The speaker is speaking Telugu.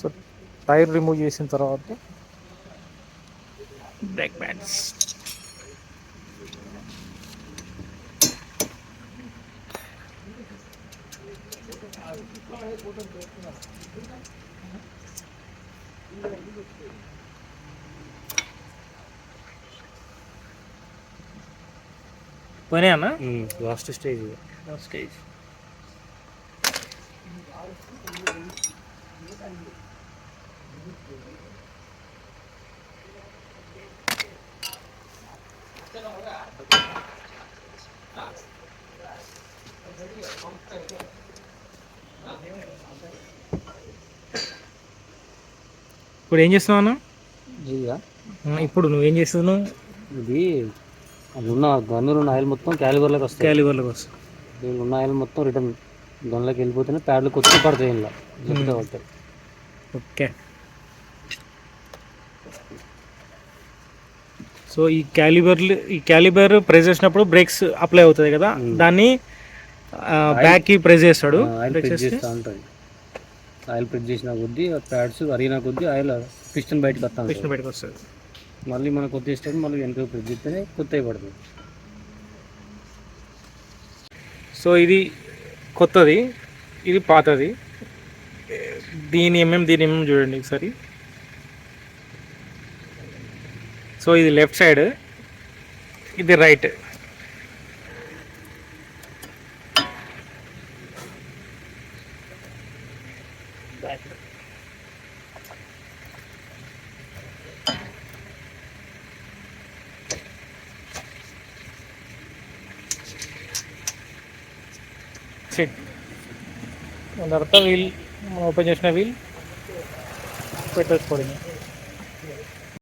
సో టైర్ రిమూవ్ చేసిన తర్వాత బ్రేక్ ప్యాడ్స్. పోయినా అన్న లాస్ట్ స్టేజ్. ఇప్పుడు ఏం చేస్తున్నావు అన్న? ఇదిగా ఇప్పుడు నువ్వేం చేస్తున్నావు? ఇది ఉన్న గన్నులు ఉన్న ఆయిల్ మొత్తం క్యాలిబర్లోకి వస్తుంది. దీనిలో ఉన్న ఆయిల్ మొత్తం రిటర్న్ గన్లోకి వెళ్ళిపోతేనే ప్యాడ్లు కొద్దిగా పడతాయి. ఇలా లేకపోతే పడతాయి. ఓకే. సో ఈ క్యాలిబర్ ప్రెస్ చేసినప్పుడు బ్రేక్స్ అప్లై అవుతుంది కదా, దాన్ని బ్యాక్కి ప్రెస్ చేస్తాడు. ఆయిల్ ప్రెస్ చేస్తూ ఉంటుంది. ఆయిల్ ప్రెస్ చేసిన కొద్దీ ప్యాడ్స్ అరిగిన కొద్దీ ఆయిల్ పిస్టన్ బయటకు వస్తుంది. మళ్ళీ మనం కొత్త ఇష్టం మళ్ళీ వెనక ప్రెస్ చేస్తేనే కొత్తవి పడుతుంది. సో ఇది కొత్తది, ఇది పాతది. దీని ఎంఎం చూడండి ఒకసారి. సో ఇది లెఫ్ట్ సైడ్, ఇది రైట్. దాని తర్వాత వీల్ ఓపెన్ చేసిన వీల్ పెట్టేసుకోవడం.